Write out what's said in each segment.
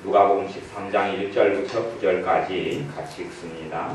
누가복음 13장 1절부터 9절까지 같이 읽습니다.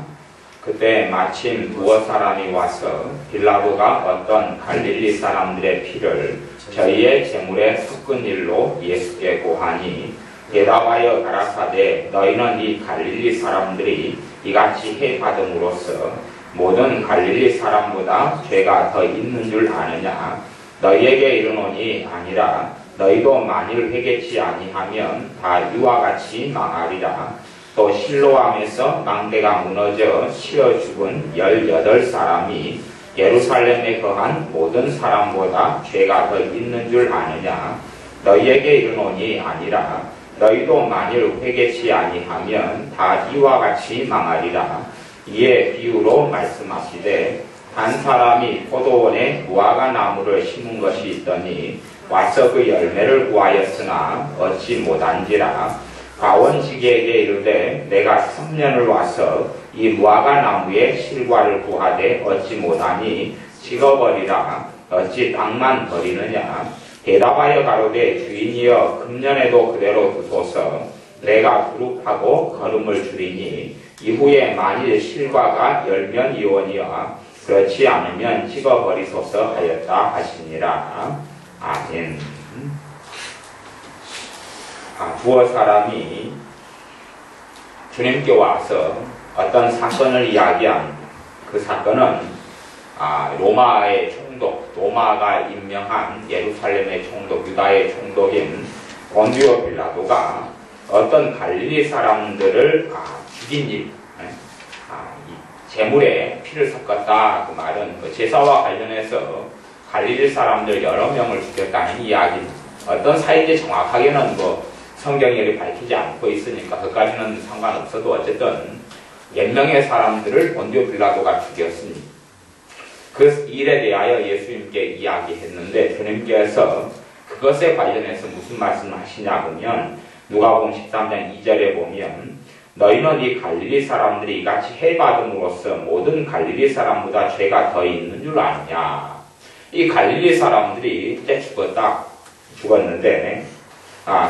그때 마침 두어 사람이 와서 빌라도가 어떤 갈릴리 사람들의 피를 저희의 제물에 섞은 일로 예수께 고하니 대답하여 가라사대 너희는 이 갈릴리 사람들이 이같이 해받음으로써 모든 갈릴리 사람보다 죄가 더 있는 줄 아느냐. 너희에게 이르노니 아니라 너희도 만일 회개치 아니하면 다 이와 같이 망하리라. 또 실로암에서 망대가 무너져 치여 죽은 18사람이 예루살렘에 거한 모든 사람보다 죄가 더 있는 줄 아느냐. 너희에게 이르노니 아니라 너희도 만일 회개치 아니하면 다 이와 같이 망하리라. 이에 비유로 말씀하시되 한 사람이 포도원에 무화과 나무를 심은 것이 있더니 와서 그 열매를 구하였으나 얻지 못한지라. 가원지기에게 이르되 내가 3년을 와서 이 무화과 나무의 실과를 구하되 얻지 못하니 찍어버리라. 어찌 땅만 버리느냐. 대답하여 가로되 주인이여 금년에도 그대로 두소서. 내가 두릅하고 거름을 줄이니 이후에 만일 실과가 열면 이원이여 그렇지 않으면 찍어버리소서 하였다 하시니라. 아멘. 두어 사람이 주님께 와서 어떤 사건을 이야기합니다. 그 사건은 로마의 총독, 로마가 임명한 예루살렘의 총독, 유다의 총독인 본디오 빌라도가 어떤 갈릴리 사람들을 죽인 일, 제물에 피를 섞었다. 그 말은 그 제사와 관련해서 갈릴리 사람들 여러 명을 죽였다는 이야기입니다. 어떤 사이인지 정확하게는 성경이 밝히지 않고 있으니까 그까지는 상관없어도 어쨌든 몇 명의 사람들을 본디오 빌라도가 죽였습니다. 그 일에 대하여 예수님께 이야기했는데 주님께서 그것에 관련해서 무슨 말씀을 하시냐 보면 누가복음 13장 2절에 보면 너희는 이 갈릴리 사람들이 이같이 해받음으로써 모든 갈릴리 사람보다 죄가 더 있는 줄 아느냐. 이 갈릴리 사람들이 이제 죽었는데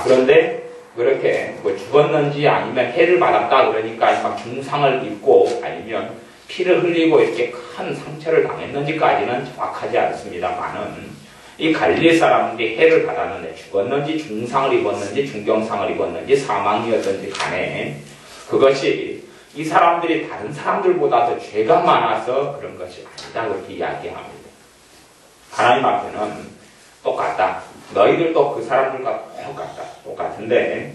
그런데 그렇게 죽었는지 아니면 해를 받았다 그러니까 막 중상을 입고 아니면 피를 흘리고 이렇게 큰 상처를 당했는지까지는 정확하지 않습니다만은 이 갈릴리 사람들이 해를 받았는데 죽었는지 중상을 입었는지 중경상을 입었는지 사망이었든지 간에 그것이 이 사람들이 다른 사람들보다 더 죄가 많아서 그런 것이 아니다 그렇게 이야기합니다. 하나님 앞에는 똑같다. 너희들도 그 사람들과 똑같은데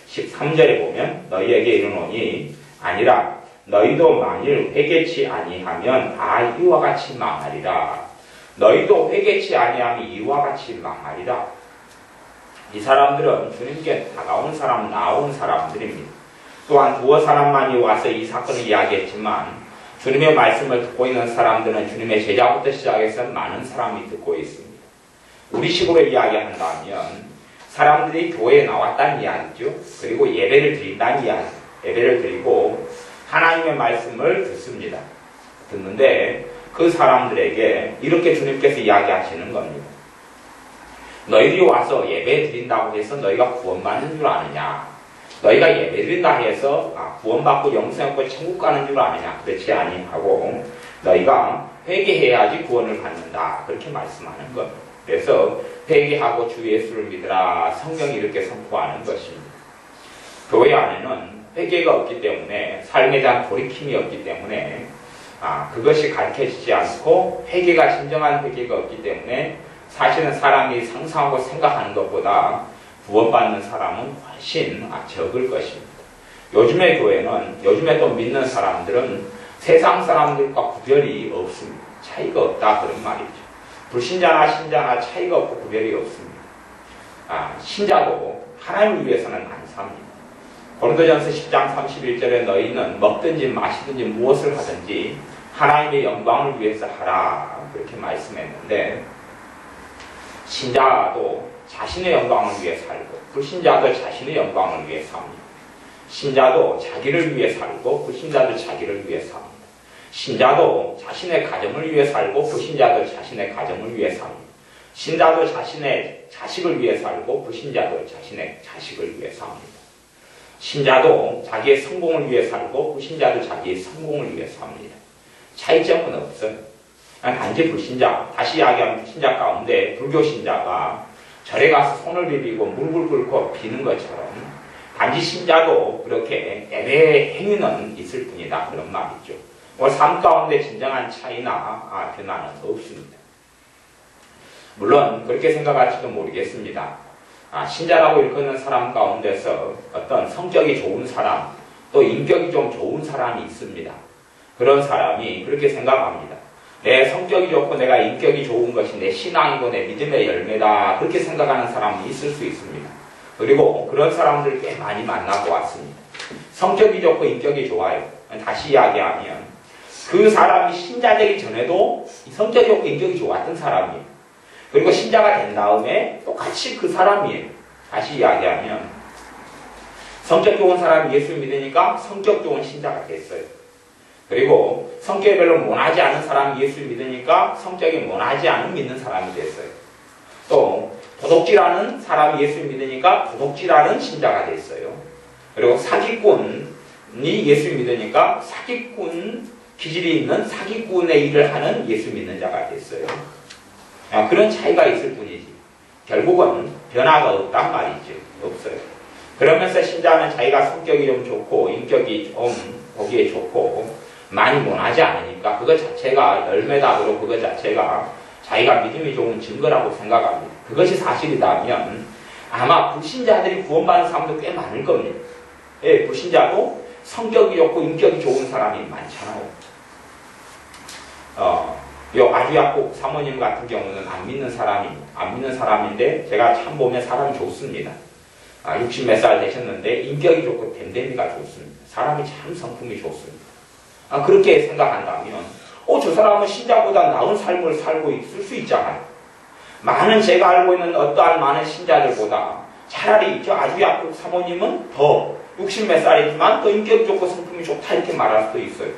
13절에 보면 너희에게 이르노니 아니라 너희도 만일 회개치 아니하면 다 이와 같이 망하리라. 너희도 회개치 아니하면 이와 같이 망하리라. 이 사람들은 주님께 다가온 사람, 나온 사람들입니다. 또한 두어 사람만이 와서 이 사건을 이야기했지만 주님의 말씀을 듣고 있는 사람들은 주님의 제자부터 시작해서 많은 사람이 듣고 있습니다. 우리 식으로 이야기한다면 사람들이 교회에 나왔다는 이야기죠. 그리고 예배를 드린다는 이야기. 예배를 드리고 하나님의 말씀을 듣습니다. 듣는데 그 사람들에게 이렇게 주님께서 이야기하시는 겁니다. 너희들이 와서 예배 드린다고 해서 너희가 구원받는 줄 아느냐. 너희가 예배 드린다 해서 구원받고 영생 얻고 천국 가는 줄 아느냐. 그렇지 아니하고 너희가 회개해야지 구원을 받는다. 그렇게 말씀하는 겁니다. 그래서 회개하고 주 예수를 믿으라. 성경이 이렇게 선포하는 것입니다. 교회 안에는 회개가 없기 때문에 삶에 대한 돌이킴이 없기 때문에 그것이 가르쳐지지 않고 회개가 진정한 회개가 없기 때문에 사실은 사람이 상상하고 생각하는 것보다 구원받는 사람은 훨씬 적을 것입니다. 요즘의 교회는 요즘에 또 믿는 사람들은 세상 사람들과 구별이 없습니다. 차이가 없다 그런 말이죠. 불신자나 신자나 차이가 없고 구별이 없습니다. 신자도 하나님을 위해서는 안 삽니다. 고린도전서 10장 31절에 너희는 먹든지 마시든지 무엇을 하든지 하나님의 영광을 위해서 하라 그렇게 말씀했는데 신자도 자신의 영광을 위해 살고 불신자도 자신의 영광을 위해 삽니다. 신자도 자기를 위해 살고 불신자도 자기를 위해 삽니다. 신자도 자신의 가정을 위해 살고 불신자도 자신의 가정을 위해 삽니다. 신자도 자신의 자식을 위해 살고 불신자도 자신의 자식을 위해 삽니다. 신자도 자기의 성공을 위해 살고 불신자도 자기의 성공을 위해 삽니다. 차이점은 없어요. 단지 불신자, 다시 이야기하면 불신자 가운데 불교 신자가 절에 가서 손을 비비고 무릎을 꿇고 비는 것처럼 단지 신자도 그렇게 애매의 행위는 있을 뿐이다. 그런 말이죠. 삶 가운데 진정한 차이나 변화는 없습니다. 물론 그렇게 생각할지도 모르겠습니다. 신자라고 일컫는 사람 가운데서 어떤 성격이 좋은 사람, 또 인격이 좀 좋은 사람이 있습니다. 그런 사람이 그렇게 생각합니다. 내 성격이 좋고 내가 인격이 좋은 것이 내 신앙이고 내 믿음의 열매다. 그렇게 생각하는 사람이 있을 수 있습니다. 그리고 그런 사람들 꽤 많이 만나고 왔습니다. 성격이 좋고 인격이 좋아요. 다시 이야기하면 그 사람이 신자 되기 전에도 성격이 좋고 인격이 좋았던 사람이에요. 그리고 신자가 된 다음에 똑같이 그 사람이에요. 다시 이야기하면 성격 좋은 사람이 예수 믿으니까 성격 좋은 신자가 됐어요. 그리고 성격이 별로 모나지 않은 사람이 예수 믿으니까 성격이 모나지 않은 믿는 사람이 됐어요. 또 도둑질하는 사람이 예수 믿으니까 도둑질하는 신자가 됐어요. 그리고 사기꾼이 예수 믿으니까 사기꾼 기질이 있는 사기꾼의 일을 하는 예수 믿는 자가 됐어요. 그런 차이가 있을 뿐이지 결국은 변화가 없단 말이죠. 없어요. 그러면서 신자는 자기가 성격이 좀 좋고 인격이 좀 보기에 좋고 많이 모나지 않으니까 그것 자체가 열매다. 그러고 그것 자체가 자기가 믿음이 좋은 증거라고 생각합니다. 그것이 사실이라면 아마 불신자들이 구원받는 사람도 꽤 많을 겁니다. 예, 불신자도 성격이 좋고 인격이 좋은 사람이 많잖아요. 요 아주야국 사모님 같은 경우는 안 믿는 사람인데 제가 참 보면 사람이 좋습니다. 60 몇 살 되셨는데 인격이 좋고 댐댐이가 좋습니다. 사람이 참 성품이 좋습니다. 그렇게 생각한다면 저 사람은 신자보다 나은 삶을 살고 있을 수 있잖아요. 많은 제가 알고 있는 어떠한 많은 신자들보다 차라리 저 아주야국 사모님은 더 60 몇 살이지만 더 인격이 좋고 성품이 좋다 이렇게 말할 수도 있어요.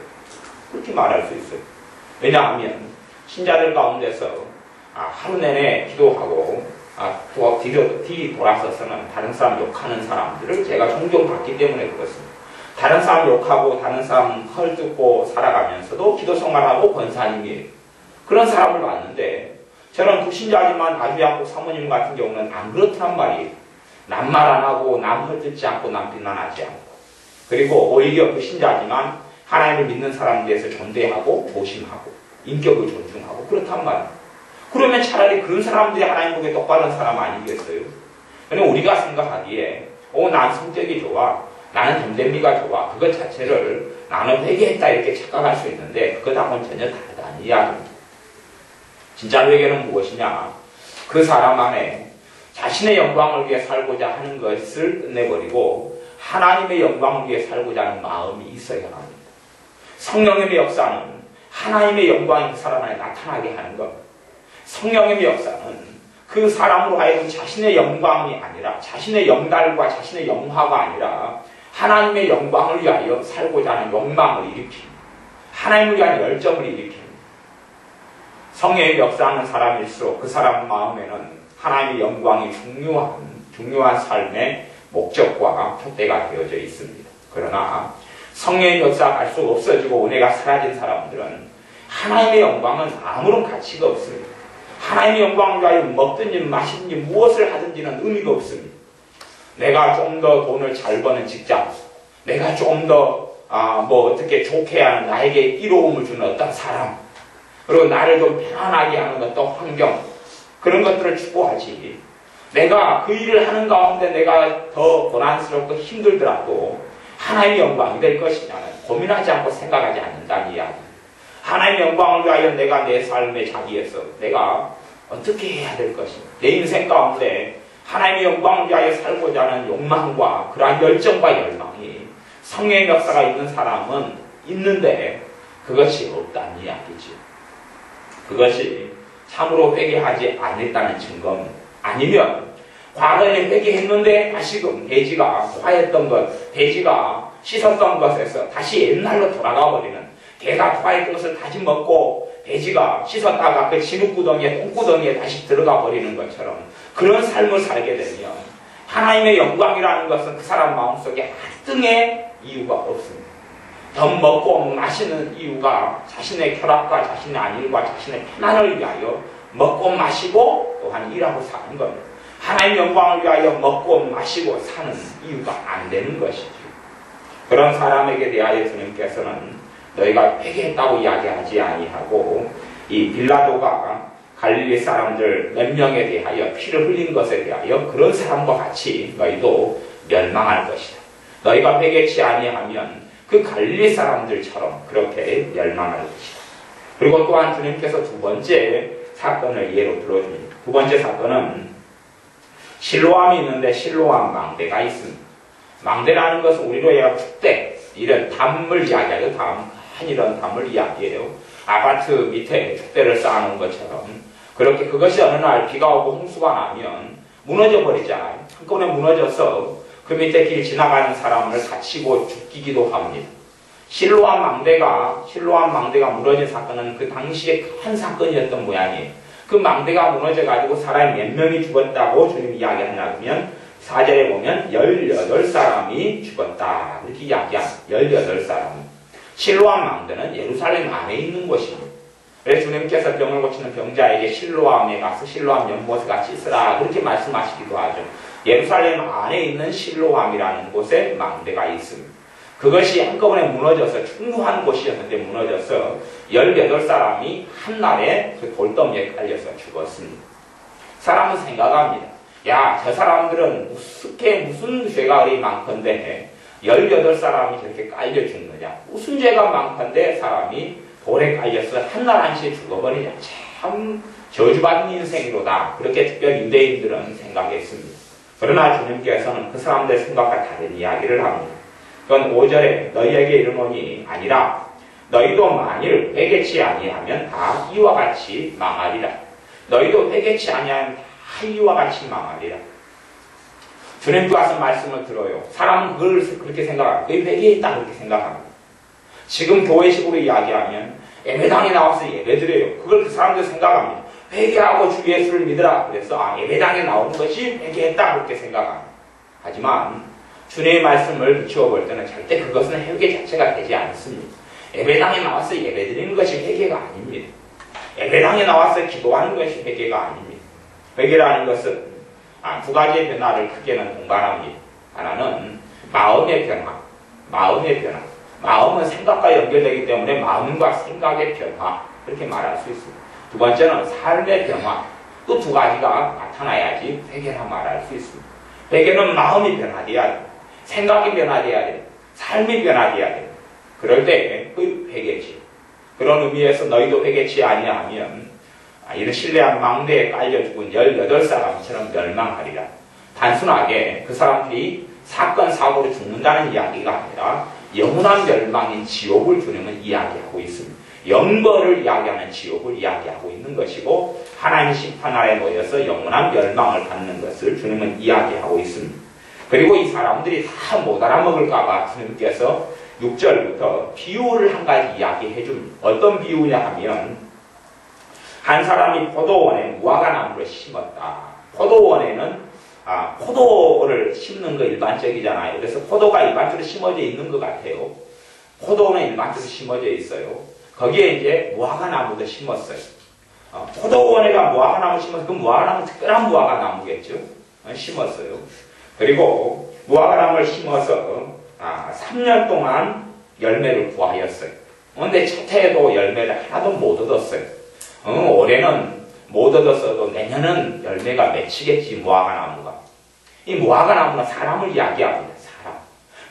그렇게 말할 수 있어요. 왜냐하면 신자들 가운데서 하루 내내 기도하고 뒤 돌아서서는 다른 사람 욕하는 사람들을 제가 종종 봤기 때문에 그렇습니다. 다른 사람 욕하고 다른 사람 헐뜯고 살아가면서도 기도 생활하고 권사님이에요. 그런 사람을 봤는데 저는 불신자지만 아주야국 사모님 같은 경우는 안 그렇단 말이에요. 남 말 안 하고 남 헐뜯지 않고 남 비난하지 않고 그리고 오히려 불신자지만 하나님을 믿는 사람에 대해서 존대하고 모심하고 인격을 존중하고 그렇단 말이에요. 그러면 차라리 그런 사람들이 하나님 보기에 똑바른 사람 아니겠어요? 그러니까 우리가 생각하기에 난 성격이 좋아, 나는 댐댐이가 좋아, 그것 자체를 나는 회개했다 이렇게 착각할 수 있는데 그것하고는 전혀 다르다는 이야기입니다. 진짜 회개는 무엇이냐? 그 사람 안에 자신의 영광을 위해 살고자 하는 것을 끝내버리고 하나님의 영광을 위해 살고자 하는 마음이 있어야 합니다. 성령님의 역사는 하나님의 영광이 그 사람 안에 나타나게 하는 것. 성령님의 역사는 그 사람으로 하여금 자신의 영광이 아니라 자신의 영달과 자신의 영화가 아니라 하나님의 영광을 위하여 살고자 하는 욕망을 일으킵니다. 하나님을 위한 열정을 일으킵니다. 성령의 역사하는 사람일수록 그 사람 마음에는 하나님의 영광이 중요한 삶의 목적과 표대가 되어져 있습니다. 그러나 성령의 역사가 갈수록 없어지고 은혜가 사라진 사람들은 하나님의 영광은 아무런 가치가 없습니다. 하나님의 영광을 위하여 먹든지 마시든지 무엇을 하든지는 의미가 없습니다. 내가 좀 더 돈을 잘 버는 직장, 내가 좀 더 어떻게 좋게 하는 나에게 이로움을 주는 어떤 사람, 그리고 나를 좀 편안하게 하는 어떤 환경, 그런 것들을 추구하지. 내가 그 일을 하는 가운데 내가 더 고난스럽고 힘들더라도 하나님의 영광이 될 것이냐는 고민하지 않고 생각하지 않는다는 이야기. 하나님의 영광을 위하여 내가 내 삶의 자리에서 내가 어떻게 해야 될 것인가. 내 인생 가운데 하나님의 영광을 위하여 살고자 하는 욕망과 그러한 열정과 열망이 성령의 역사가 있는 사람은 있는데 그것이 없다는 이야기죠. 그것이 참으로 회개하지 않았다는 증거입니다. 아니면 과거에 회개했는데 다시금 돼지가 토하였던 것, 돼지가 씻었던 것에서 다시 옛날로 돌아가 버리는, 개가 토하였던 것을 다시 먹고 돼지가 씻었다가 그 진흙구덩이에 똥구덩이에 다시 들어가 버리는 것처럼 그런 삶을 살게 되면 하나님의 영광이라는 것은 그 사람 마음속에 한등의 이유가 없습니다. 더 먹고 마시는 이유가 자신의 쾌락과 자신의 안일과 자신의 편안을 위하여 먹고 마시고 또한 일하고 사는 겁니다. 하나님의 영광을 위하여 먹고 마시고 사는 이유가 안 되는 것이죠. 그런 사람에게 대하여 주님께서는 너희가 회개했다고 이야기하지 아니하고 이 빌라도가 갈릴리 사람들 몇 명에 대하여 피를 흘린 것에 대하여 그런 사람과 같이 너희도 멸망할 것이다. 너희가 회개치 아니하면 그 갈릴리 사람들처럼 그렇게 멸망할 것이다. 그리고 또한 주님께서 두 번째 사건을 예로 들어줍니다. 두 번째 사건은 실로암이 있는데 실로암 망대가 있습니다. 망대라는 것은 우리로 얘기하면 축대, 이런 담을 이야기해요. 이런 담을 이야기해요. 아파트 밑에 축대를 쌓아놓은 것처럼 그렇게 그것이 어느 날 비가 오고 홍수가 나면 무너져 버리잖아요. 한꺼번에 무너져서 그 밑에 길 지나가는 사람을 다치고 죽이기도 합니다. 실로암 망대가 무너진 사건은 그 당시에 큰 사건이었던 모양이에요. 그 망대가 무너져가지고 사람이 몇 명이 죽었다고 주님이 이야기하냐면 4절에 보면 18사람이 죽었다. 이렇게 이야기합니다. 18사람. 실로암 망대는 예루살렘 안에 있는 곳입니다. 그래서 주님께서 병을 고치는 병자에게 실로암에 가서 실로암 연못에 같이 있으라 그렇게 말씀하시기도 하죠. 예루살렘 안에 있는 실로암이라는 곳에 망대가 있습니다. 그것이 한꺼번에 무너져서 중요한 곳이었는데 무너져서 18사람이 한날에 그 돌더미에 깔려서 죽었습니다. 사람은 생각합니다. 야, 저 사람들은 무슨 죄가 그리 많건데 18사람이 저렇게 깔려 죽느냐. 무슨 죄가 많건데 사람이 돌에 깔려서 한날 한시에 죽어버리냐. 참 저주받은 인생이로다. 그렇게 특별히 유대인들은 생각했습니다. 그러나 주님께서는 그 사람들의 생각과 다른 이야기를 합니다. 그건 5절에 너희에게 이르노니 아니라 너희도 만일 회개치 아니하면 다 이와 같이 망하리라. 너희도 회개치 아니하면 다 이와 같이 망하리라. 주님께서 말씀을 들어요. 사람은 그걸 그렇게 생각합니다. 거의 회개했다 그렇게 생각합니다. 지금 교회식으로 이야기하면 예배당에 나와서 예배드려요. 그걸 그 사람들 생각합니다. 회개하고 주 예수를 믿으라. 그래서 예배당에 나오는 것이 회개했다 그렇게 생각합니다. 하지만 주님의 말씀을 비추어 볼 때는 절대 그것은 회개 자체가 되지 않습니다. 예배당에 나와서 예배드리는 것이 회개가 아닙니다. 예배당에 나와서 기도하는 것이 회개가 아닙니다. 회개라는 것은 두 가지의 변화를 크게는 동반합니다. 하나는 마음의 변화. 마음은 생각과 연결되기 때문에 마음과 생각의 변화 그렇게 말할 수 있습니다. 두 번째는 삶의 변화. 또 두 가지가 나타나야지 회개라 말할 수 있습니다. 회개는 마음이 변화돼야 됩니다. 생각이 변화돼야 됩니다. 삶이 변화돼야 됩니다. 그럴 때 그 회개지. 그런 의미에서 너희도 회개치 아니하면 이런 신뢰한 망대에 깔려 죽은 18사람처럼 멸망하리라. 단순하게 그 사람들이 사건 사고로 죽는다는 이야기가 아니라 영원한 멸망인 지옥을 주님은 이야기하고 있습니다. 영벌을 이야기하는 지옥을 이야기하고 있는 것이고 하나님 심판 아래 놓여서 영원한 멸망을 받는 것을 주님은 이야기하고 있습니다. 그리고 이 사람들이 다 못 알아먹을까봐 주님께서 6절부터 비유를 한 가지 이야기해 줍니다. 어떤 비유냐 하면 한 사람이 포도원에 무화과나무를 심었다. 포도원에는 포도를 심는 거 일반적이잖아요. 그래서 포도가 일반적으로 심어져 있는 것 같아요. 포도는 일반적으로 심어져 있어요. 거기에 이제 무화과나무도 심었어요. 포도원에가 무화과나무 심어서 그 무화과나무 특별한 무화과나무겠죠. 심었어요. 그리고 무화과나무를 심어서 3년 동안 열매를 구하였어요. 그런데 첫 해에도 열매를 하나도 못 얻었어요. 올해는 못 얻었어도 내년은 열매가 맺히겠지 무화과나무가. 이 무화과나무는 사람을 이야기합니다. 사람.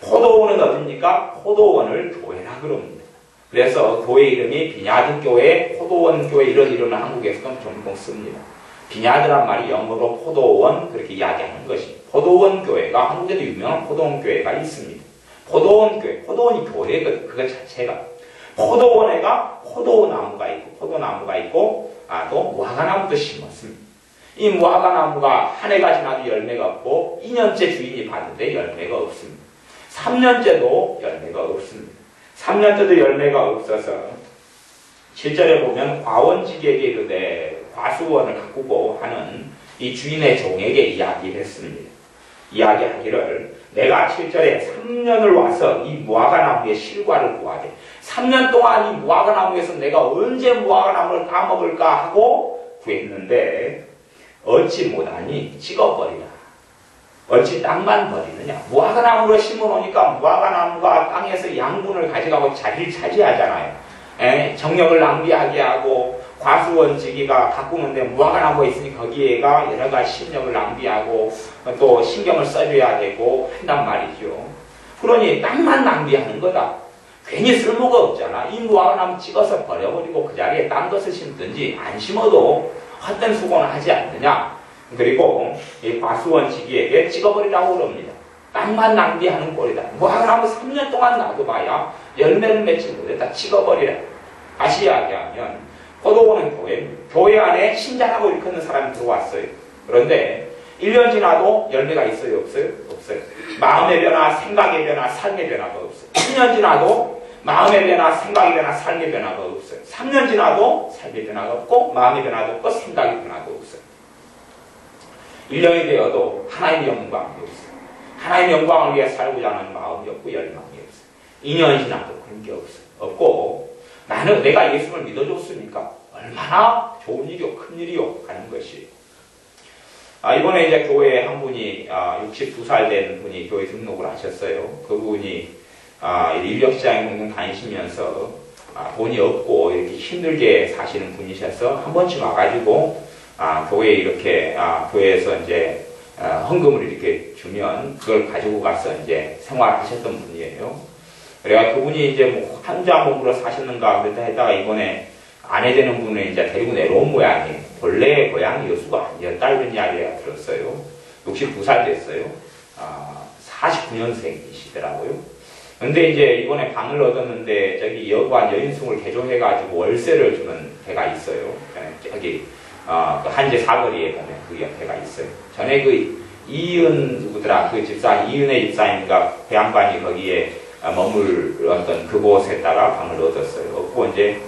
포도원은 어딥니까? 포도원을 교회라 그럽니다. 그래서 교회 이름이 비냐드 교회, 포도원 교회 이런 이름을 한국에서는 종종 씁니다. 비냐드란 말이 영어로 포도원 그렇게 이야기하는 것입니다. 포도원 교회가 한국에도 유명한 포도원 교회가 있습니다. 포도원 교회, 포도원이 교회 그것 자체가 포도원에가 포도나무가 있고 또 무화과나무도 심었습니다. 이 무화과나무가 한 해가 지나도 열매가 없고 2년째 주인이 봤는데 열매가 없습니다. 3년째도 열매가 없습니다. 3년째도 열매가 없어서 7절에 보면 과원직에게 이르되 과수원을 가꾸고 하는 이 주인의 종에게 이야기를 했습니다. 이야기하기를 내가 7절에 3년을 와서 이 무화과나무의 실과를 구하되 3년 동안 이 무화과나무에서 내가 언제 무화과나무를 따먹을까 하고 구했는데 어찌 못하니 찍어버리라. 어찌 땅만 버리느냐. 무화과나무를 심어놓으니까 무화과나무가 땅에서 양분을 가져가고 자리를 차지하잖아요. 정력을 낭비하게 하고 과수원지기가 가꾸는데 무화과나무가 있으니 거기에가 여러 가지 신경을 낭비하고 또 신경을 써줘야 되고 한단 말이죠. 그러니 땅만 낭비하는 거다. 괜히 쓸모가 없잖아. 이 무화과나무 찍어서 버려버리고 그 자리에 딴 것을 심든지 안 심어도 헛된 수고는 하지 않느냐. 그리고 이 과수원지기에게 찍어버리라고 그럽니다. 땅만 낭비하는 꼴이다. 무화과나무 3년 동안 놔둬봐야 열매를 맺지 못했다. 찍어버리라. 다시 이야기하면 포도원은 교회 안에 신자라고 일컫는 사람이 들어왔어요. 그런데 1년 지나도 열매가 있어요? 없어요? 없어요. 마음의 변화, 생각의 변화, 삶의 변화가 없어요. 2년 지나도 마음의 변화, 생각의 변화, 삶의 변화가 없어요. 3년 지나도 삶의 변화가 없고 마음의 변화도 없고 생각의 변화도 없어요. 1년이 되어도 하나님의 영광이 없어요. 하나님의 영광을 위해 살고자 하는 마음이 없고 열망이 없어요. 2년 지나도 그런 게 없어요. 없고 내가 예수를 믿어줬으니까 얼마나 좋은 일이요, 큰 일이요 하는 것이. 이번에 이제 교회에 한 분이 62살 된 분이 교회 등록을 하셨어요. 그분이 인력시장에 공동 다니시면서 돈이 없고 이렇게 힘들게 사시는 분이셔서 한 번쯤 와가지고 교회에 이렇게 교회에서 이제 헌금을 이렇게 주면 그걸 가지고 가서 이제 생활하셨던 분이에요. 그래가 그분이 이제 뭐 한자 몸으로 사셨는가 그랬다 했다가 이번에 아내 되는 분을 이제 데리고 내려온 모양이에요. 본래 고향이 여수가 아니었다 이런 이야기가 들었어요. 62살 됐어요. 49년생이시더라고요. 근데 이제 이번에 방을 얻었는데 저기 여관 여인숙을 개조해가지고 월세를 주는 데가 있어요. 저기 그 한제 사거리에 보면 그 옆에가 있어요. 전에 그 이은 누구더라 그 집사 이은의 집사님과 그 양반이 거기에 머물렀던 그곳에다가 방을 얻었어요. 얻고 이제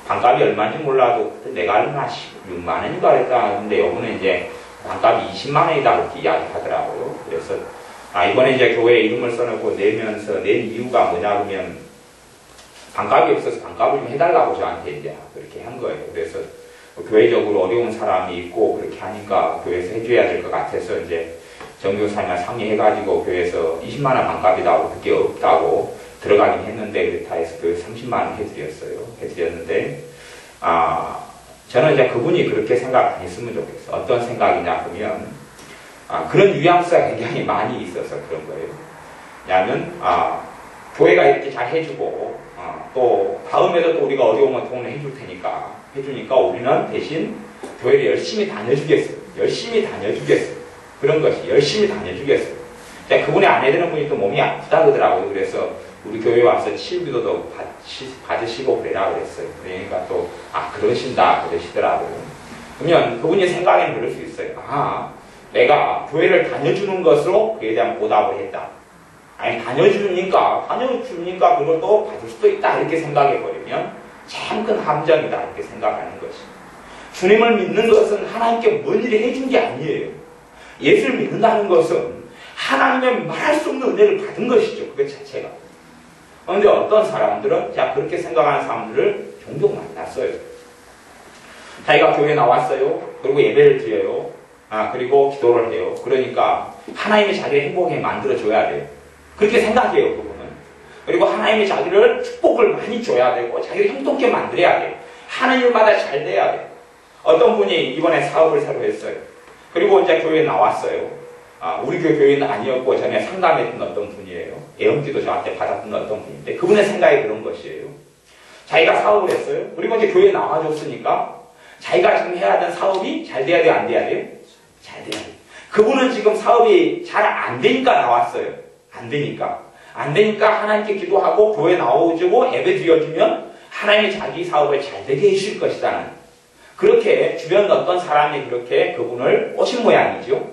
방값이 얼마인지 몰라도 내가 얼마 16만 원인가 그랬다. 근데 요번에 이제 방값이 20만 원이다 그렇게 이야기하더라고요. 그래서 이번에 이제 교회에 이름을 써놓고 내면서 낸 이유가 뭐냐 그러면 방값이 없어서 방값을 좀 해달라고 저한테 이제 그렇게 한 거예요. 그래서 교회적으로 어려운 사람이 있고 그렇게 하니까 교회에서 해줘야 될 것 같아서 이제 정교사님과 상의해가지고 교회에서 20만 원 반값이라고 그게 없다고 들어가긴 했는데 그렇다 해서 교회에서 30만 원 해드렸는데 저는 이제 그분이 그렇게 생각 안 했으면 좋겠어. 어떤 생각이냐 그러면 그런 뉘앙스가 굉장히 많이 있어서 그런 거예요. 왜냐하면 교회가 이렇게 잘 해주고 또 다음에도 또 우리가 어려우면 돈을 해주니까 우리는 대신 교회를 열심히 다녀주겠어요. 그런 것이 열심히 다녀주겠어요. 그분의 아내 되는 분이 또 몸이 아프다 그러더라고요. 그래서 우리 교회 와서 치유기도도 받으시고 그래라 그랬어요. 그러니까 또 그러신다 그러시더라고요. 그러면 그분이 생각에는 그럴 수 있어요. 내가 교회를 다녀주는 것으로 그에 대한 보답을 했다. 다녀주니까 그걸 또 받을 수도 있다 이렇게 생각해버리면 참 큰 함정이다 이렇게 생각하는 것이. 주님을 믿는 것은 하나님께 뭔 일을 해준 게 아니에요. 예수를 믿는다는 것은 하나님의 말할 수 없는 은혜를 받은 것이죠. 그 자체가. 그런데 어떤 사람들은 그렇게 생각하는 사람들을 종종 만났어요. 자기가 교회에 나왔어요. 그리고 예배를 드려요. 그리고 기도를 해요. 그러니까 하나님이 자기를 행복하게 만들어줘야 돼요. 그렇게 생각해요. 그분은. 그리고 하나님이 자기를 축복을 많이 줘야 되고 자기를 행복하게 만들어야 돼요. 하는 일마다 잘 돼야 돼요. 어떤 분이 이번에 사업을 새로 했어요. 그리고 이제 교회에 나왔어요. 우리 교회는 아니었고 전에 상담했던 어떤 분이에요. 예언기도 저한테 받았던 어떤 분인데 그분의 생각이 그런 것이에요. 자기가 사업을 했어요. 그리고 이제 교회에 나와줬으니까 자기가 지금 해야 하는 사업이 잘 돼야 돼요? 안 돼야 돼요? 잘 돼야 돼요. 그분은 지금 사업이 잘 안 되니까 나왔어요. 안 되니까 하나님께 기도하고 교회 나와주고 예배 드려주면 하나님이 자기 사업을 잘 되게 해주실 것이라는 그렇게 주변 어떤 사람이 그렇게 그분을 꼬신 모양이죠.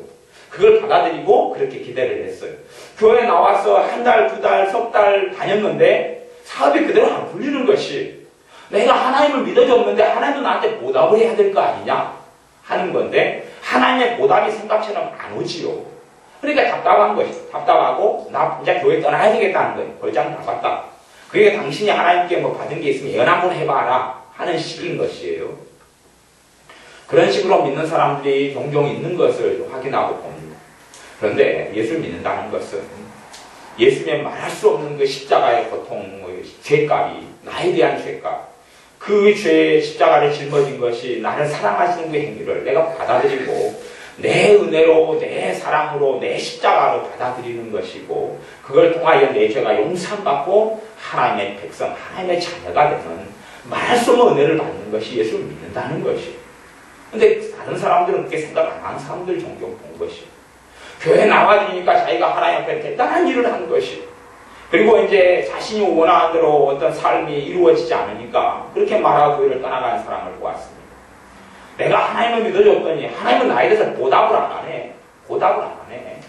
그걸 받아들이고 그렇게 기대를 했어요. 교회에 나와서 한 달, 두 달, 석 달 다녔는데 사업이 그대로 안 풀리는 것이 내가 하나님을 믿어줬는데 하나님도 나한테 보답을 해야 될 거 아니냐 하는 건데 하나님의 보답이 생각처럼 안 오지요. 그러니까 답답한 것이 답답하고 나 이제 교회 떠나야 되겠다는 거예요. 벌장 다 봤다. 그게 당신이 하나님께 뭐 받은 게 있으면 예언 한번 해봐라 하는 식인 것이에요. 그런 식으로 믿는 사람들이 종종 있는 것을 확인하고 봅니다. 그런데 예수를 믿는다는 것은 예수님의 말할 수 없는 그 십자가의 고통, 죄값이 나에 대한 죄값, 그 죄의 십자가를 짊어진 것이 나를 사랑하시는 그 행위를 내가 받아들이고 내 은혜로, 내 사랑으로, 내 십자가로 받아들이는 것이고 그걸 통하여 내 죄가 용서받고 하나님의 백성, 하나님의 자녀가 되는 말할 수 없는 은혜를 받는 것이 예수를 믿는다는 것이에요. 근데 다른 사람들은 그렇게 생각 안 하는 사람들 종종 본 것이에요. 교회 나와주니까 자기가 하나님 앞에 대단한 일을 한 것이에요. 그리고 이제 자신이 원하는 대로 어떤 삶이 이루어지지 않으니까 그렇게 말하고 교회를 떠나가는 사람을 보았습니다. 내가 하나님을 믿어줬더니 하나님은 나에 대해서 보답을 안 하네. 보답을 안 하네.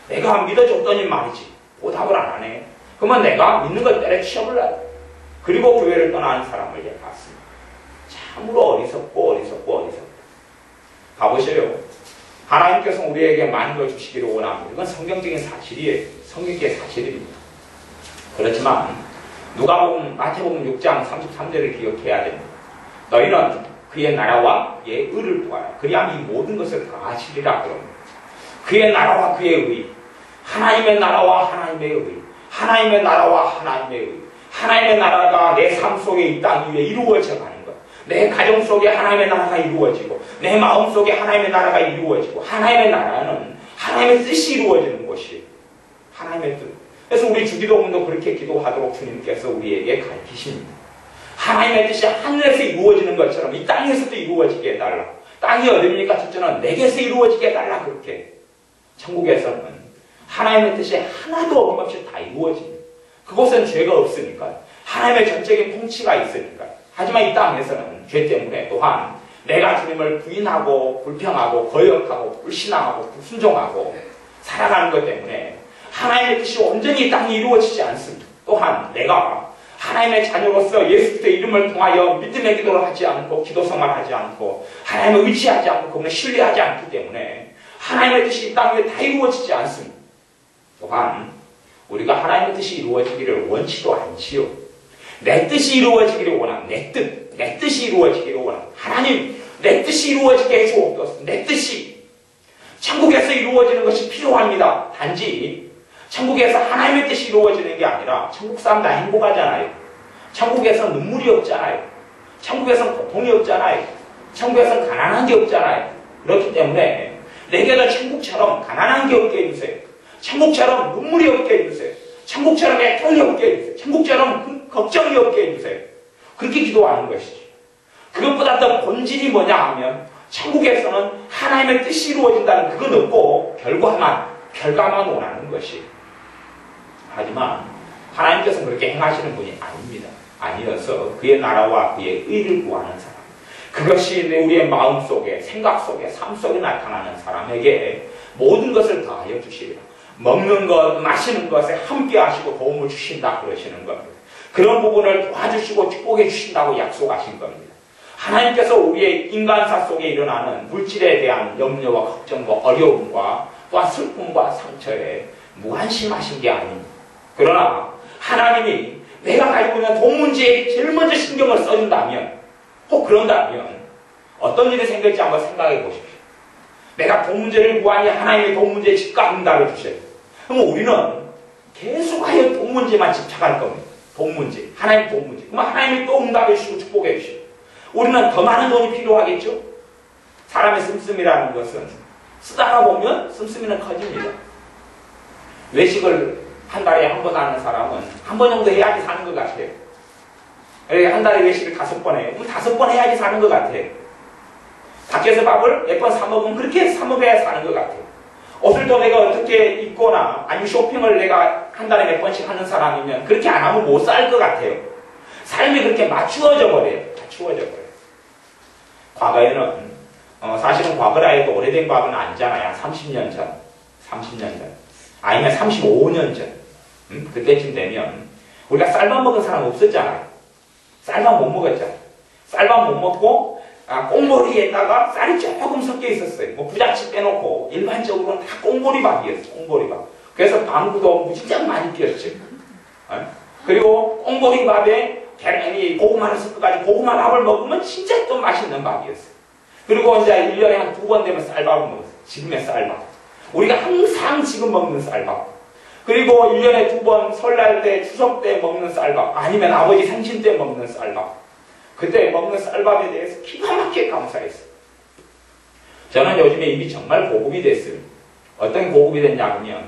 내가 믿어줬더니 말이지. 보답을 안 하네. 그러면 내가 믿는 걸 때려치워버려야 돼. 그리고 교회를 떠나는 사람을 이제 봤습니다. 참으로 어리석고. 가보세요. 하나님께서 우리에게 많은 걸 주시기를 원합니다. 이건 성경적인 사실이에요. 성경적인 사실입니다. 그렇지만 누가복음, 마태복음 6장 33절을 기억해야 됩니다. 너희는 그의 나라와 그의 의를 구하라. 그리하면 이 모든 것을 다 하시리라 그럽니다. 그의 나라와 그의 의, 하나님의 나라와 하나님의 의, 하나님의 나라와 하나님의 의, 하나님의 나라가 내 삶 속에 이 땅 위에 이루어져 가는 것, 내 가정 속에 하나님의 나라가 이루어지고 내 마음 속에 하나님의 나라가 이루어지고 하나님의 나라는 하나님의 뜻이 이루어지는 곳이에요. 하나님의 뜻. 그래서 우리 주기도문도 그렇게 기도하도록 주님께서 우리에게 가르치십니다. 하나님의 뜻이 하늘에서 이루어지는 것처럼 이 땅에서도 이루어지게 해달라. 땅이 어딥니까? 첫째는 내게서 이루어지게 해달라. 그렇게 천국에서는 하나님의 뜻이 하나도 어김없이 다 이루어집니다. 그곳은 죄가 없으니까 하나님의 전적인 통치가 있으니까. 하지만 이 땅에서는 죄 때문에 또한 내가 주님을 부인하고 불평하고 거역하고 불신앙하고 불순종하고 살아가는 것 때문에 하나님의 뜻이 온전히 이 땅에 이루어지지 않습니다. 또한 내가 하나님의 자녀로서 예수 그리스도의 이름을 통하여 믿음의 기도를 하지 않고 기도성만 하지 않고 하나님을 의지하지 않고 그분을 신뢰하지 않기 때문에 하나님의 뜻이 이 땅에 다 이루어지지 않습니다. 또한 우리가 하나님의 뜻이 이루어지기를 원치도 않지요. 내 뜻이 이루어지기를 원합니다. 내 뜻이 이루어지기를 원합니다. 하나님, 내 뜻이 이루어지게 해주옵소서. 내 뜻이 천국에서 이루어지는 것이 필요합니다. 단지 천국에서 하나님의 뜻이 이루어지는 게 아니라 천국 사람 다 행복하잖아요. 천국에서는 눈물이 없잖아요. 천국에서는 고통이 없잖아요. 천국에서는 가난한 게 없잖아요. 그렇기 때문에 내게도 천국처럼 가난한 게 없게 해주세요. 천국처럼 눈물이 없게 해주세요. 천국처럼 애통이 없게 해주세요. 천국처럼 걱정이 없게 해주세요. 그렇게 기도하는 것이죠. 그것보다 더 본질이 뭐냐 하면 천국에서는 하나님의 뜻이 이루어진다는 그건 없고 결과만 원하는 것이에요. 하지만 하나님께서는 그렇게 행하시는 분이 아닙니다. 아니어서 그의 나라와 그의 의를 구하는 사람, 그것이 우리의 마음속에 생각 속에 삶 속에 나타나는 사람에게 모든 것을 다하여 주시리라. 먹는 것 마시는 것에 함께 하시고 도움을 주신다 그러시는 겁니다. 그런 부분을 도와주시고 축복해 주신다고 약속하신 겁니다. 하나님께서 우리의 인간사 속에 일어나는 물질에 대한 염려와 걱정과 어려움과 또한 슬픔과 상처에 무관심하신 게 아닙니다. 그러나 하나님이 내가 가지고 있는 돈 문제에 제일 먼저 신경을 써준다면, 혹 그런다면 어떤 일이 생길지 한번 생각해 보십시오. 내가 돈 문제를 구하니 하나님의 돈 문제에 즉각 응답을 주셔요. 그럼 우리는 계속하여 돈 문제만 집착할 겁니다. 돈 문제, 하나님 돈 문제. 그럼 하나님이 또 응답해 주시고 축복해 주시고, 우리는 더 많은 돈이 필요하겠죠? 사람의 씀씀이라는 것은 쓰다가 보면 씀씀이는 커집니다. 외식을 한 달에 한 번 하는 사람은 한 번 정도 해야지 사는 것 같아요. 한 달에 외식을 5번 해요. 그럼 5번 해야지 사는 것 같아요. 밖에서 밥을 몇 번 사 먹으면 그렇게 사 먹어야 사는 것 같아요. 옷을 또 내가 어떻게 입거나 아니면 쇼핑을 내가 한 달에 몇 번씩 하는 사람이면 그렇게 안 하면 못 살 것 같아요. 삶이 그렇게 맞추어져 버려요. 맞추어져 버려요. 과거에는 사실은 과거라 해도 오래된 과거는 아니잖아요. 30년 전, 30년 전, 아니면 35년 전, 그때쯤 되면 우리가 쌀밥 먹은 사람 없었잖아요. 쌀밥 못 먹었잖아요. 쌀밥 못 먹고 꽁보리에다가 쌀이 조금 섞여 있었어요. 뭐 부잣집 빼놓고 일반적으로는 다 꽁보리밥이었어요. 꽁보리밥. 그래서 방구도 무진장 많이 끼었죠. 그리고 꽁보리밥에 계란이 고구마를 섞어가지고 고구마밥을 먹으면 진짜 또 맛있는 밥이었어요. 그리고 이제 1년에 한 2번 되면 쌀밥을 먹었어요. 지금의 쌀밥. 우리가 항상 지금 먹는 쌀밥. 그리고 1년에 2번 설날 때, 추석 때 먹는 쌀밥. 아니면 아버지 생신 때 먹는 쌀밥. 그때 먹는 쌀밥에 대해서 기가 막히게 감사했어요. 저는 요즘에 입이 정말 고급이 됐어요. 어떤 고급이 됐냐면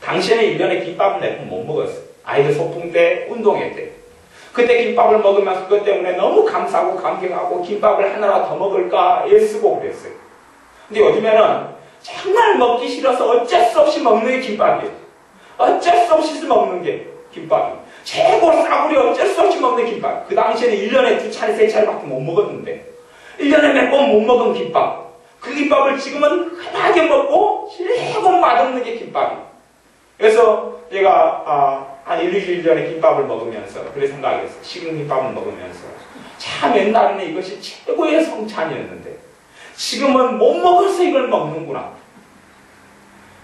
당시에는 1년에 김밥을 몇 번 못 먹었어요. 아이들 소풍 때, 운동회 때. 그때 김밥을 먹으면 그것 때문에 너무 감사하고 감격하고 김밥을 하나 더 먹을까 애쓰고 그랬어요. 근데 요즘에는 정말 먹기 싫어서 어쩔 수 없이 먹는 게 김밥이에요. 어쩔 수 없이 먹는 게 김밥이에요. 최고 싸구려 어쩔 수 없이 먹는 김밥. 그 당시에는 1년에 2차례, 3차례밖에 못 먹었는데 1년에 몇 번 못 먹은 김밥. 그 김밥을 지금은 흔하게 먹고 최고 맛없는 게 김밥이에요. 그래서 제가 한 1~2주일 전에 김밥을 먹으면서 그래 생각했어요. 식은 김밥을 먹으면서 참 옛날에는 이것이 최고의 성찬이었는데 지금은 못 먹어서 이걸 먹는구나.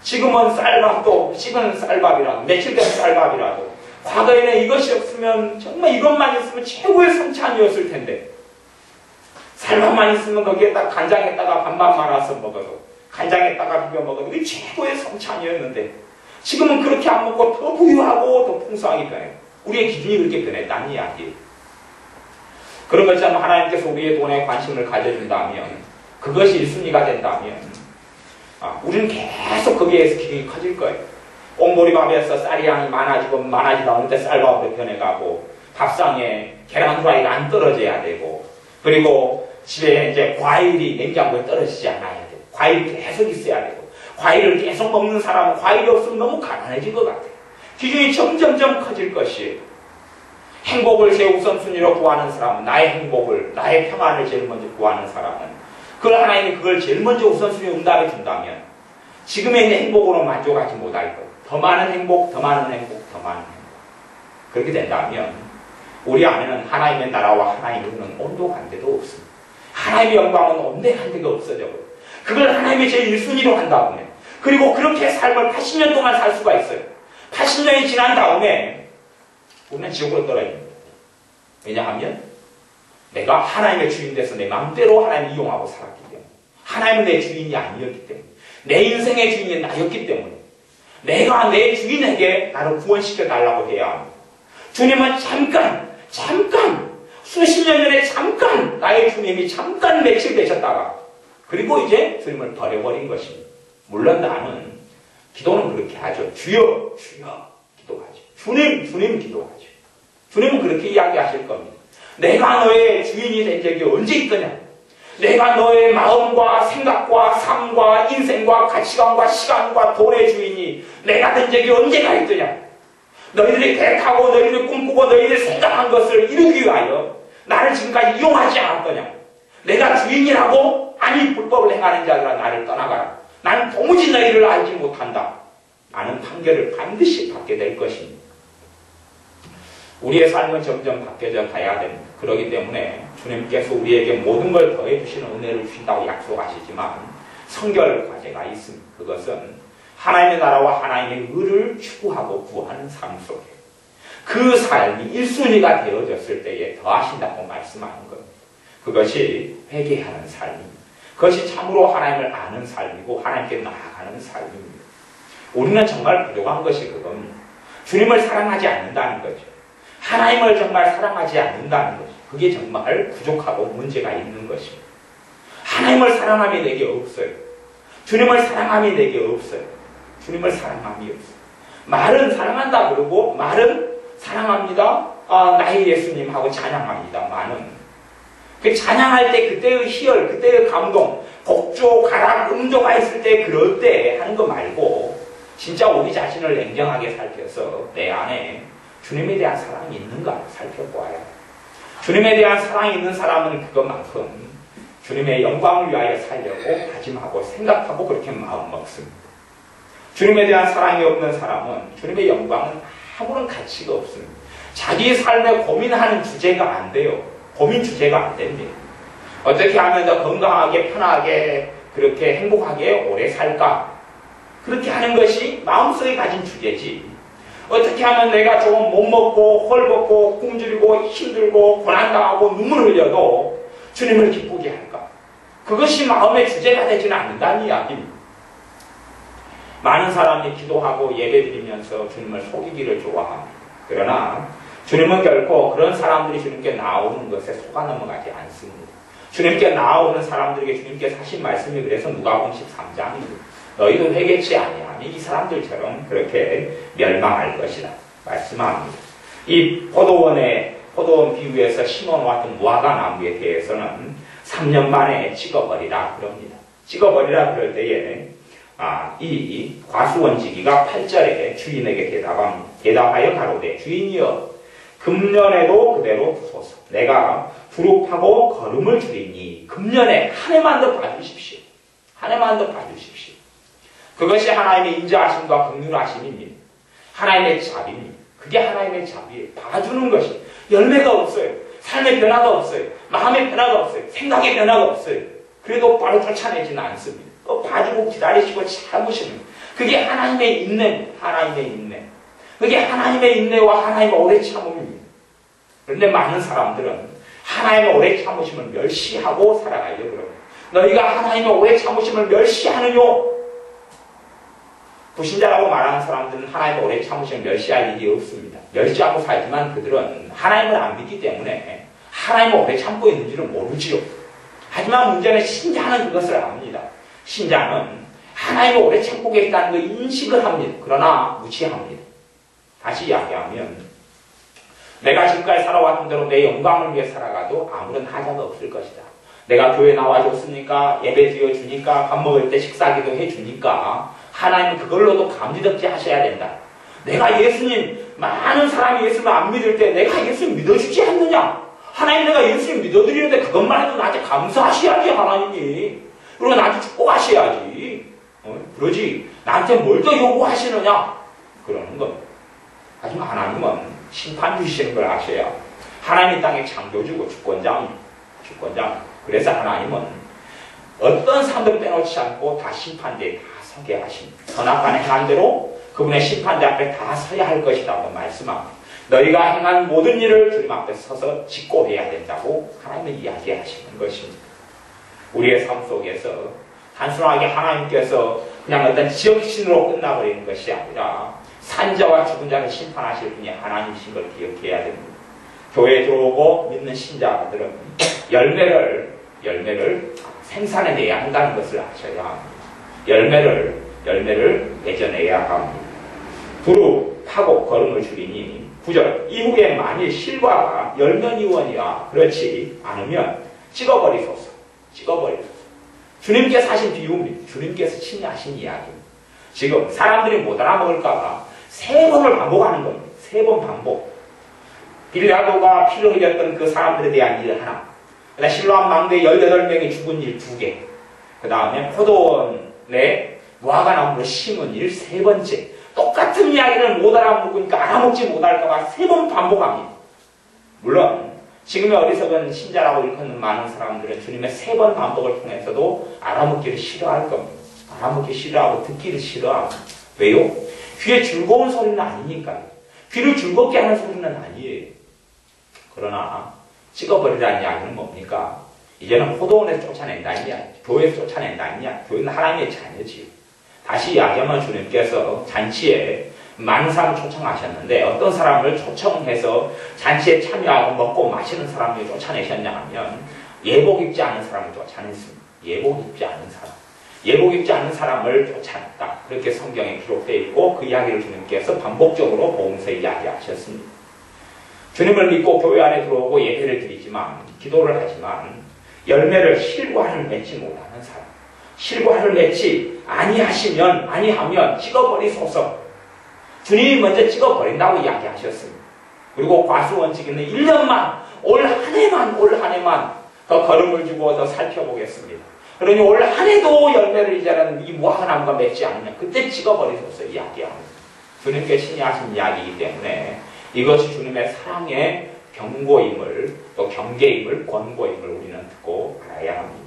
지금은 쌀밥도 식은 쌀밥이라도 며칠 된 쌀밥이라도 과거에는 이것이 없으면 정말 이것만 있으면 최고의 성찬이었을 텐데 쌀밥만 있으면 거기에다 간장에다가 반반 말아서 먹어도 간장에다가 비벼 먹어도 이게 최고의 성찬이었는데 지금은 그렇게 안 먹고 더 부유하고 더 풍성하게 변해요. 우리의 기준이 그렇게 변했다는 이야기예요. 그런 것처럼 하나님께서 우리의 돈에 관심을 가져준다면 그것이 1순위가 된다면 우리는 계속 거기에서 기준이 커질 거예요. 꽁보리밥에서 쌀이 양이 많아지다 보니까 쌀밥으로 변해가고 밥상에 계란 후라이가 안 떨어져야 되고 그리고 집에 이제 과일이 냉장고에 떨어지지 않아야 되고 과일이 계속 있어야 되고 과일을 계속 먹는 사람은 과일이 없으면 너무 가난해질 것 같아요. 기준이 점점점 커질 것이에요. 행복을 제일 우선순위로 구하는 사람은 나의 행복을, 나의 평안을 제일 먼저 구하는 사람은 그걸 하나님이 그걸 제일 먼저 우선순위로 응답해 준다면 지금의 있는 행복으로 만족하지 못할 거예요. 더 많은 행복, 더 많은 행복, 더 많은 행복. 그렇게 된다면 우리 안에는 하나님의 나라와 하나님의 의는 온도 간데도 없습니다. 하나님의 영광은 온데 한데가 없어져요. 그걸 하나님의 제일 1순위로 한다 보면 그리고 그렇게 삶을 80년 동안 살 수가 있어요. 80년이 지난 다음에 우리는 지옥으로 떨어집니다. 왜냐하면 내가 하나님의 주인 돼서 내 마음대로 하나님을 이용하고 살았기 때문에 하나님은 내 주인이 아니었기 때문에 내 인생의 주인이 나였기 때문에 내가 내 주인에게 나를 구원시켜 달라고 해야 합니다. 주님은 잠깐 수십 년 전에 잠깐 나의 주님이 잠깐 며칠 되셨다가 그리고 이제 주님을 버려버린 것입니다. 물론 나는 기도는 그렇게 하죠. 주여 기도하죠. 주님 기도하죠. 주님은 그렇게 이야기하실 겁니다. 내가 너의 주인이 된 적이 언제 있더냐? 내가 너의 마음과 생각과 삶과 인생과 가치관과 시간과 돈의 주인이 내가 된 적이 언제가 있더냐? 너희들이 계획하고 너희들이 꿈꾸고 너희들이 생각한 것을 이루기 위하여 나를 지금까지 이용하지 않았더냐? 내가 주인이라고 아니 불법을 행하는 자들아 나를 떠나가라. 나는 도무지 너희를 알지 못한다. 라는 판결을 반드시 받게 될 것입니다. 우리의 삶은 점점 바뀌어져 가야 됩니다. 그렇기 때문에 주님께서 우리에게 모든 걸 더해 주시는 은혜를 주신다고 약속하시지만 성결 과제가 있습니다. 그것은 하나님의 나라와 하나님의 의를 추구하고 구하는 삶 속에 그 삶이 1순위가 되어졌을 때에 더하신다고 말씀하는 겁니다. 그것이 회개하는 삶입니다. 그것이 참으로 하나님을 아는 삶이고 하나님께 나아가는 삶입니다. 우리는 정말 부족한 것이 그겁니다. 주님을 사랑하지 않는다는 거죠. 하나님을 정말 사랑하지 않는다는 거죠. 그게 정말 부족하고 문제가 있는 것입니다. 하나님을 사랑함이 내게 없어요. 주님을 사랑함이 내게 없어요. 주님을 사랑함이 없어요. 말은 사랑한다 그러고 말은 사랑합니다. 나의 예수님 하고 찬양합니다. 많은 그 찬양할 때 그때의 희열, 그때의 감동, 곡조, 가락, 음조가 있을 때 그럴 때 하는 거 말고 진짜 우리 자신을 냉정하게 살펴서 내 안에 주님에 대한 사랑이 있는가 살펴보아야 해요. 주님에 대한 사랑이 있는 사람은 그것만큼 주님의 영광을 위하여 살려고 다짐하고 생각하고 그렇게 마음 먹습니다. 주님에 대한 사랑이 없는 사람은 주님의 영광은 아무런 가치가 없습니다. 자기 삶에 고민하는 주제가 안 돼요. 고민 주제가 안 됩니다. 어떻게 하면 더 건강하게, 편하게, 그렇게 행복하게 오래 살까? 그렇게 하는 것이 마음속에 가진 주제지. 어떻게 하면 내가 조금 못 먹고 헐벗고 굶주리고 힘들고 고난당하고 눈물 흘려도 주님을 기쁘게 할까? 그것이 마음의 주제가 되지는 않는다는 이야기입니다. 많은 사람이 기도하고 예배드리면서 주님을 속이기를 좋아합니다. 그러나 주님은 결코 그런 사람들이 주님께 나오는 것에 속아 넘어가지 않습니다. 주님께 나오는 사람들에게 주님께서 하신 말씀이 그래서 누가복음 13장입니다. 너희도 회개치 아니하니 이 사람들처럼 그렇게 멸망할 것이다 말씀합니다. 이 포도원 비유에서 심어놓았던 무화과 나무에 대해서는 3년 만에 찍어버리라 그럽니다. 찍어버리라 그럴 때에 이 과수원지기가 8절에 주인에게 대답하여 가로되 주인이여 금년에도 그대로 두소서. 내가 두릅하고 거름을 줄이니 금년에 한 해만 더 봐주십시오. 한 해만 더 봐주십시오. 그것이 하나님의 인자하심과 긍휼하심입니다. 하나님의 자비입니다. 그게 하나님의 자비예요. 봐주는 것이 열매가 없어요. 삶의 변화가 없어요. 마음의 변화가 없어요. 생각의 변화가 없어요. 그래도 바로 쫓아내지는 않습니다. 봐주고 기다리시고 참으시는 그게 하나님의 인내입니다. 하나님의 인내. 그게 하나님의 인내와 하나님의 오래 참음입니다. 그런데 많은 사람들은 하나님의 오래 참으심을 멸시하고 살아가려고 그럽니다. 너희가 하나님의 오래 참으심을 멸시하느뇨? 불신자라고 말하는 사람들은 하나님의 오래 참으심을 멸시할 일이 없습니다. 멸시하고 살지만 그들은 하나님을 안 믿기 때문에 하나님을 오래 참고 있는지를 모르지요. 하지만 문제는 신자는 그것을 압니다. 신자는 하나님을 오래 참고 계시다는 걸 인식을 합니다. 그러나 무시합니다. 다시 이야기하면 내가 지금까지 살아왔던 대로 내 영광을 위해 살아가도 아무런 하자가 없을 것이다. 내가 교회 나와줬으니까 예배 드려주니까 밥 먹을 때 식사기도 해주니까 하나님은 그걸로도 감지덕지 하셔야 된다. 내가 많은 사람이 예수를 안 믿을 때 내가 예수 믿어주지 않느냐? 하나님 내가 예수를 믿어드리는데 그것만 해도 나한테 감사하셔야지 하나님이. 그리고 나한테 축복하셔야지. 그러지 나한테 뭘 더 요구하시느냐? 그러는 겁니다. 하지만 하나님은 심판 주시는 걸 아셔야 하나님 땅에 창조주고 주권장. 그래서 하나님은 어떤 사람들 빼놓지 않고 다 심판대에 다 서게 하십니다. 선악간 행한 대로 그분의 심판대 앞에 다 서야 할 것이라고 말씀합니다. 너희가 행한 모든 일을 주님 앞에 서서 직고해야 된다고 하나님은 이야기하시는 것입니다. 우리의 삶 속에서 단순하게 하나님께서 그냥 어떤 지역신으로 끝나버리는 것이 아니라 산자와 죽은 자를 심판하실 분이 하나님이신 걸 기억해야 됩니다. 교회에 들어오고 믿는 신자들은 열매를 생산해내야 한다는 것을 아셔야 합니다. 열매를 맺어내야 합니다. 두릅하고 거름을 줄이니 9절 이후에 만일 실과가 열면이원이야 그렇지 않으면 찍어버리소서. 주님께서 하신 비유입니다. 주님께서 친히 하신 이야기입니다. 지금 사람들이 못 알아먹을까봐 3번을 반복하는 겁니다. 3번 반복. 빌라도가 피를 흘렸던 그 사람들에 대한 일 하나. 그다음 실로암 망대에 18명이 죽은 일 2개. 그 다음에 포도원에 무화과 나무를 심은 일 3번째. 똑같은 이야기를 못 알아먹으니까 알아먹지 못할까봐 3번 반복합니다. 물론 지금의 어리석은 신자라고 일컫는 많은 사람들은 주님의 3번 반복을 통해서도 알아먹기를 싫어할 겁니다. 알아먹기 싫어하고 듣기를 싫어합니다. 왜요? 귀에 즐거운 소리는 아니니까요. 귀를 즐겁게 하는 소리는 아니에요. 그러나 찍어버리라는 이야기는 뭡니까? 이제는 포도원에서 쫓아낸다는 이야기, 교회에서 쫓아낸다는 이야기. 교회는 하나님의 자녀지요. 다시 이야기하면 주님께서 잔치에 많은 사람을 초청하셨는데 어떤 사람을 초청해서 잔치에 참여하고 먹고 마시는 사람을 쫓아내셨냐 하면 예복 입지 않은 사람을 쫓아냈습니다. 예복 입지 않은 사람을 쫓아냈다. 그렇게 성경에 기록되어 있고 그 이야기를 주님께서 반복적으로 복음서에 이야기하셨습니다. 주님을 믿고 교회 안에 들어오고 예배를 드리지만 기도를 하지만 열매를 실과를 맺지 못하는 사람, 실과를 맺지 아니하면 찍어버리소서. 주님이 먼저 찍어버린다고 이야기하셨습니다. 그리고 과수원지기는 1년만 올 한 해만 더 걸음을 주고 더 살펴보겠습니다. 그러니 올 한 해도 열매를 이제는 이 무화과 나무가 맺지 않으면 그때 찍어버리소서 이야기합니다. 주님께 친히 하신 이야기이기 때문에 이것이 주님의 사랑의 경고임을 또 경계임을 권고임을 우리는 듣고 알아야 알아야 합니다.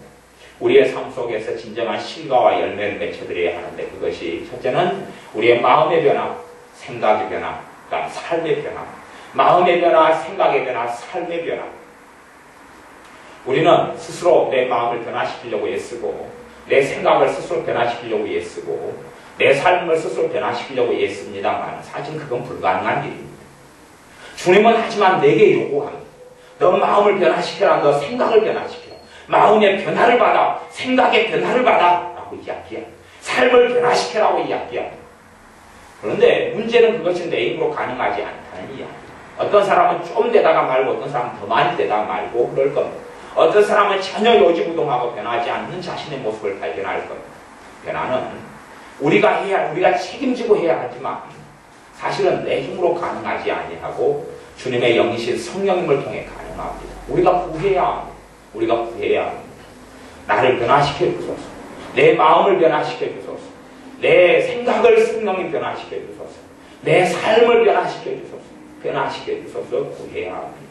우리의 삶 속에서 진정한 실과와 열매를 맺혀드려야 하는데 그것이 첫째는 우리의 마음의 변화, 생각의 변화, 그다음 삶의 변화, 마음의 변화, 생각의 변화, 삶의 변화. 우리는 스스로 내 마음을 변화시키려고 애쓰고 내 생각을 스스로 변화시키려고 애쓰고 내 삶을 스스로 변화시키려고 애씁니다만 사실 그건 불가능한 일입니다. 주님은 하지만 내게 요구합니다. 너 마음을 변화시켜라. 너 생각을 변화시켜라. 마음의 변화를 받아. 생각의 변화를 받아. 라고 이야기합니다. 삶을 변화시켜라고 이야기합니다. 그런데 문제는 그것이 내 힘으로 가능하지 않다는 이야기입니다. 어떤 사람은 좀 되다가 말고 어떤 사람은 더 많이 되다가 말고 그럴 겁니다. 어떤 사람은 전혀 요지부동하고 변하지 않는 자신의 모습을 발견할 겁니다. 변화는 우리가 책임지고 해야 하지만 사실은 내 힘으로 가능하지 아니하고 주님의 영이신 성령님을 통해 가능합니다. 우리가 구해야 합니다. 우리가 구해야 합니다. 나를 변화시켜 주소서. 내 마음을 변화시켜 주소서. 내 생각을 성령님 변화시켜 주소서. 내 삶을 변화시켜 주소서. 변화시켜 주소서 구해야 합니다.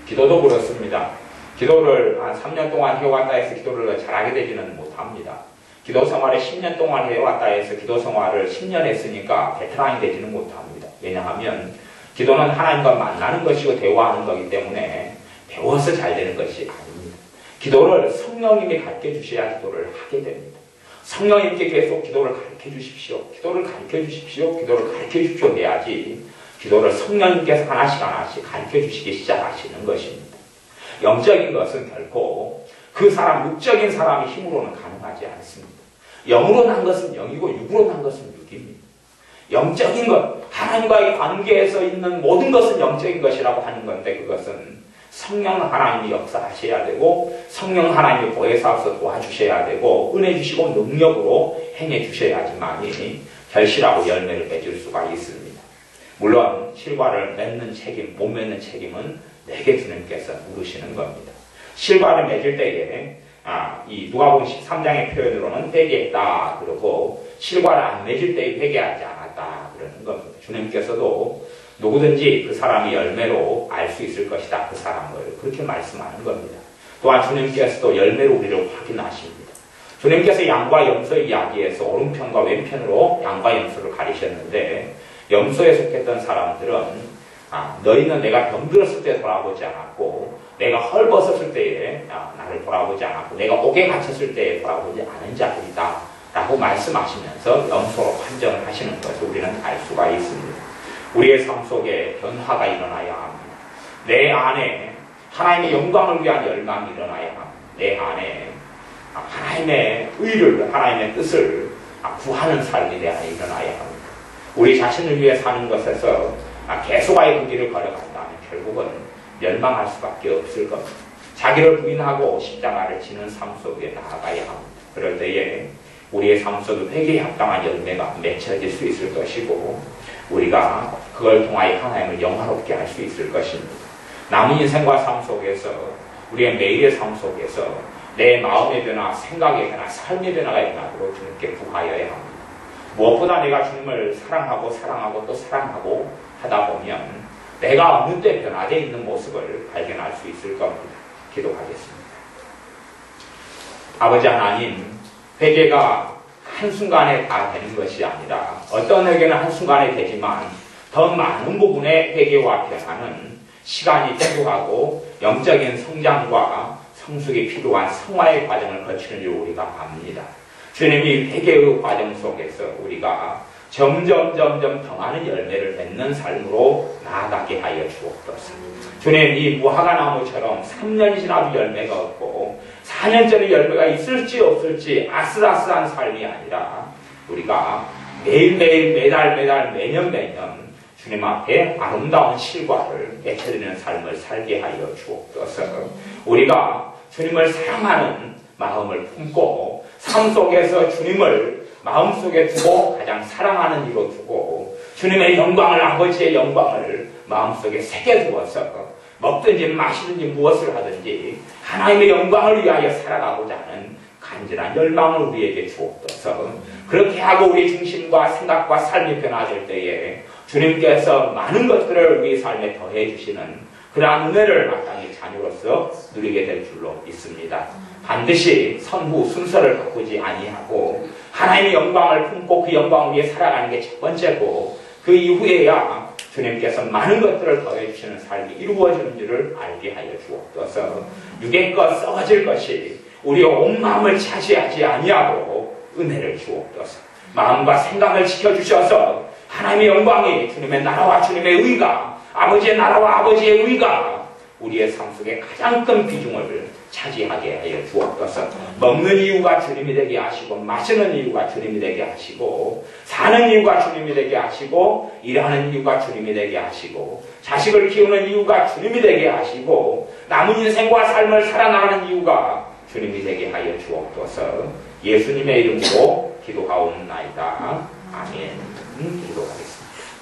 기도도 그렇습니다. 기도를 한 3년 동안 해왔다 해서 기도를 잘하게 되지는 못합니다. 기도 생활을 10년 동안 해왔다 해서 기도 생활을 10년 했으니까 베테랑이 되지는 못합니다. 왜냐하면 기도는 하나님과 만나는 것이고 대화하는 거기 때문에 배워서 잘 되는 것이 아닙니다. 기도를 성령님이 가르쳐 주셔야 기도를 하게 됩니다. 성령님께 계속 기도를 가르쳐 주십시오. 기도를 가르쳐 주십시오. 기도를 가르쳐 주십시오 해야지 기도를 성령님께서 하나씩 가르쳐 주시기 시작하시는 것입니다. 영적인 것은 결코 그 사람, 육적인 사람의 힘으로는 가능하지 않습니다. 영으로 난 것은 영이고 육으로 난 것은 육입니다. 영적인 것, 하나님과의 관계에서 있는 모든 것은 영적인 것이라고 하는 건데 그것은 성령 하나님이 역사하셔야 되고 성령 하나님이 보혜사로서 도와주셔야 되고 은혜 주시고 능력으로 행해 주셔야지만이 결실하고 열매를 맺을 수가 있습니다. 물론 실과를 맺는 책임, 못 맺는 책임은 내게 주님께서 물으시는 겁니다. 실과를 맺을 때에 이 누가복음 13장의 표현으로는 회개했다 그러고 실과를 안 맺을 때에 회개하지 않았다 그러는 겁니다. 주님께서도 누구든지 그 사람이 열매로 알 수 있을 것이다. 그 사람을 그렇게 말씀하는 겁니다. 또한 주님께서도 열매로 우리를 확인하십니다. 주님께서 양과 염소 이야기에서 오른편과 왼편으로 양과 염소를 가리셨는데 염소에 속했던 사람들은 너희는 내가 병들었을 때 돌아보지 않았고 내가 헐벗었을 때에 나를 돌아보지 않았고 내가 옥에 갇혔을 때에 돌아보지 않은 자들이다 라고 말씀하시면서 염소로 판정을 하시는 것을 우리는 알 수가 있습니다. 우리의 삶 속에 변화가 일어나야 합니다. 내 안에 하나님의 영광을 위한 열망이 일어나야 합니다. 내 안에 하나님의 의를, 하나님의 뜻을 구하는 삶이 내 안에 일어나야 합니다. 우리 자신을 위해 사는 것에서 계속와의 그 길을 걸어간다면 결국은 멸망할 수밖에 없을 겁니다. 자기를 부인하고 십자가를 지는 삶 속에 나아가야 합니다. 그럴 때에 우리의 삶 속에 회개에 합당한 열매가 맺혀질 수 있을 것이고 우리가 그걸 통하여 하나님을 영화롭게 할 수 있을 것입니다. 남은 인생과 삶 속에서 우리의 매일의 삶 속에서 내 마음의 변화, 생각의 변화, 삶의 변화가 일어나도록 주님께 구하여야 합니다. 무엇보다 내가 주님을 사랑하고 또 사랑하고 하다 보면 내가 어느 때 변화되어 있는 모습을 발견할 수 있을 겁니다. 기도하겠습니다. 아버지 하나님, 회개가 한순간에 다 되는 것이 아니라 어떤 회개는 한순간에 되지만 더 많은 부분의 회개와 변화는 시간이 필요하고 영적인 성장과 성숙이 필요한 성화의 과정을 거치는 줄 우리가 압니다. 주님이 회개의 과정 속에서 우리가 점점 더 많은 열매를 맺는 삶으로 나아가게 하여 주옵소서. 주님, 이 무화과나무처럼 3년이 지나도 열매가 없고 4년짜리 열매가 있을지 없을지 아슬아슬한 삶이 아니라 우리가 매일매일 매달 매년 주님 앞에 아름다운 실과를 맺혀드리는 삶을 살게 하여 주옵소서. 우리가 주님을 사랑하는 마음을 품고 삶 속에서 주님을 마음속에 두고 가장 사랑하는 이로 두고 주님의 영광을, 아버지의 영광을 마음속에 새겨두어서 먹든지 마시든지 무엇을 하든지 하나님의 영광을 위하여 살아가고자 하는 간절한 열망을 우리에게 주옵소서. 그렇게 하고 우리 중심과 생각과 삶이 변화될 때에 주님께서 많은 것들을 우리 삶에 더해 주시는 그러한 은혜를 마땅히 자녀로서 누리게 될 줄로 믿습니다. 반드시 선후 순서를 바꾸지 아니하고 하나님의 영광을 품고 그 영광 위에 살아가는 게 첫 번째고, 그 이후에야 주님께서 많은 것들을 더해 주시는 삶이 이루어지는 줄을 알게 하여 주옵소서. 육의 것 썩어질 것이 우리의 온 마음을 차지하지 아니하고 은혜를 주옵소서. 마음과 생각을 지켜주셔서 하나님의 영광이, 주님의 나라와 주님의 의가, 아버지의 나라와 아버지의 의가 우리의 삶 속에 가장 큰 비중을 차지하게 하여 주옵소서. 먹는 이유가 주님이 되게 하시고, 마시는 이유가 주님이 되게 하시고, 사는 이유가 주님이 되게 하시고, 일하는 이유가 주님이 되게 하시고, 자식을 키우는 이유가 주님이 되게 하시고, 남은 인생과 삶을 살아나가는 이유가 주님이 되게 하여 주옵소서. 예수님의 이름으로 기도하옵나이다. 아멘. 기도하겠습니다.